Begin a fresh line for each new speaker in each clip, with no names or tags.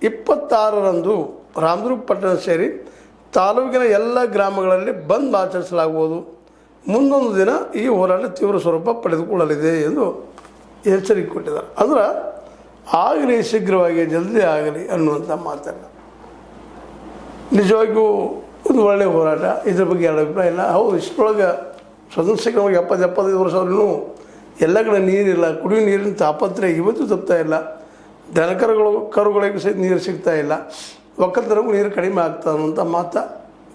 26ರಂದು ರಾಮದುರ್ಗ ಪಟ್ಟಣ ಸೇರಿ ತಾಲೂಕಿನ ಎಲ್ಲ ಗ್ರಾಮಗಳಲ್ಲಿ ಬಂದ್ ಆಚರಿಸಲಾಗುವುದು. ಮುಂದೊಂದು ದಿನ ಈ ಹೋರಾಟ ತೀವ್ರ ಸ್ವರೂಪ ಪಡೆದುಕೊಳ್ಳಲಿದೆ ಎಂದು ಎಚ್ಚರಿಕೆ ಕೊಟ್ಟಿದ್ದಾರೆ. ಅಂದ್ರೆ ಆಗಲಿ, ಶೀಘ್ರವಾಗಿ ಜಲ್ದಿ ಆಗಲಿ ಅನ್ನುವಂಥ ಮಾತನ್ನು. ನಿಜವಾಗಿಯೂ ಇದು ಒಳ್ಳೆಯ ಹೋರಾಟ. ಇದ್ರ ಬಗ್ಗೆ ಎರಡು ಅಭಿಪ್ರಾಯ ಇಲ್ಲ. ಹೌದು, ಇಷ್ಟರೊಳಗೆ ಸ್ವತಂತ್ರ ಸಿಕ್ಕವಾಗ 70-75 ವರ್ಷ ಆದ್ರೂ ಎಲ್ಲ ಕಡೆ ನೀರಿಲ್ಲ, ಕುಡಿಯೋ ನೀರಿನ ತಾಪತ್ರೆ ಇವತ್ತು ತಪ್ತಾ ಇಲ್ಲ. ಕರುಗಳಿಗೆ ಸಹಿತ ನೀರು ಸಿಗ್ತಾ ಇಲ್ಲ. ಒಕ್ಕಲ್ತನಗೂ ನೀರು ಕಡಿಮೆ ಆಗ್ತಾ ಅನ್ನುವಂಥ ಮಾತು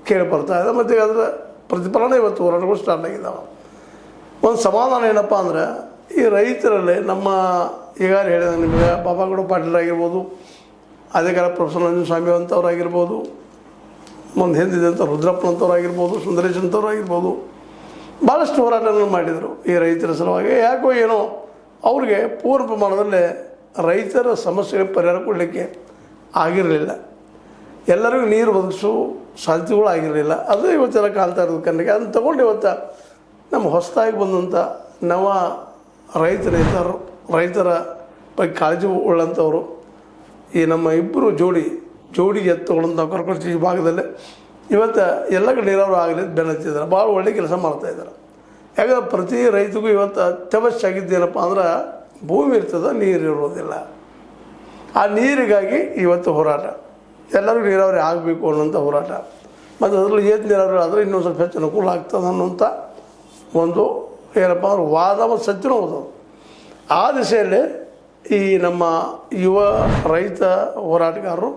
ಕೇಳಿ ಬರ್ತಾ ಇದೆ. ಮತ್ತು ಅದರ ಪ್ರತಿಫಲನ ಇವತ್ತು ಹೋರಾಟಗಳು ಸ್ಟಾರ್ಟ್ ಆಗಿದ್ದಾವೆ. ಒಂದು ಸಮಾಧಾನ ಏನಪ್ಪ ಅಂದ್ರೆ, ಈ ರೈತರಲ್ಲಿ ನಮ್ಮ ಈಗಾಗಲೇ ಹೇಳಿದ ನಿಮಗೆ ಬಾಬಾಗೌಡ ಪಾಟೀಲ್ ಆಗಿರ್ಬೋದು, ಅದೇ ಕಾಲ ಪ್ರೊಫೆಸರ್ ನಂಜುಂಡ ಸ್ವಾಮಿ ಅಂತವ್ರಾಗಿರ್ಬೋದು, ಒಂದು ಹಿಂದಿದಂಥ ರುದ್ರಪ್ಪನಂಥವ್ರು ಆಗಿರ್ಬೋದು, ಸುಂದರೇಶ್ ಅಂಥವ್ರು ಆಗಿರ್ಬೋದು, ಭಾಳಷ್ಟು ಹೋರಾಟಗಳನ್ನು ಮಾಡಿದರು ಈ ರೈತರ ಸಲುವಾಗಿ. ಯಾಕೋ ಏನೋ ಅವ್ರಿಗೆ ಪೂರ್ಣ ಪ್ರಮಾಣದಲ್ಲಿ ರೈತರ ಸಮಸ್ಯೆಗೆ ಪರಿಹಾರ ಕೊಡಲಿಕ್ಕೆ ಆಗಿರಲಿಲ್ಲ. ಎಲ್ಲರಿಗೂ ನೀರು ಒದಗಿಸೋ ಸಾಧ್ಯತೆಗಳು ಆಗಿರಲಿಲ್ಲ. ಅದು ಇವತ್ತೆಲ್ಲ ಕಾಲ್ತಾ ಇರೋದು ಕಣ್ಣಿಗೆ. ಅದನ್ನು ತಗೊಂಡು ಇವತ್ತು ನಮ್ಮ ಹೊಸದಾಗಿ ಬಂದಂಥ ನವ ರೈತರ ಬಗ್ಗೆ ಕಾಳಜಿ ಉಳ್ಳಂಥವ್ರು ಈ ನಮ್ಮ ಇಬ್ಬರು ಜೋಡಿ ಎತ್ತುಗಳಂತ ಕರ್ಕೊಳ್ತೀವಿ ಈ ಭಾಗದಲ್ಲಿ ಇವತ್ತು ಎಲ್ಲ ಕಡೆ ನೀರಾವರಿ ಆಗಲಿ ಬೆನ್ನತ್ತಿದ್ದಾರೆ. ಭಾಳ ಒಳ್ಳೆ ಕೆಲಸ ಮಾಡ್ತಾಯಿದ್ದಾರೆ. ಯಾಕಂದ್ರೆ ಪ್ರತಿ ರೈತಗೂ ಇವತ್ತು ಅತ್ಯವಶ್ಯ ಆಗಿದ್ದೇನಪ್ಪ ಅಂದ್ರೆ ಭೂಮಿ ಇರ್ತದೆ, ನೀರು ಇರೋದಿಲ್ಲ. ಆ ನೀರಿಗಾಗಿ ಇವತ್ತು ಹೋರಾಟ, ಎಲ್ಲರಿಗೂ ನೀರಾವರಿ ಆಗಬೇಕು ಅನ್ನೋಂಥ ಹೋರಾಟ. ಮತ್ತು ಅದರಲ್ಲಿ ನೀರಾವರಿ ಆದರೆ ಇನ್ನೊಂದು ಸ್ವಲ್ಪ ಹೆಚ್ಚು ಅನುಕೂಲ ಆಗ್ತದೆ ಅನ್ನೋಂಥ ಒಂದು ಏನಪ್ಪ ಅಂದ್ರೆ ವಾದ ಮತ್ತು ಸತ್ಯನೂ ಹೋದವು. ಆ ದಿಶೆಯಲ್ಲಿ ಈ ನಮ್ಮ ಯುವ ರೈತ ಹೋರಾಟಗಾರರು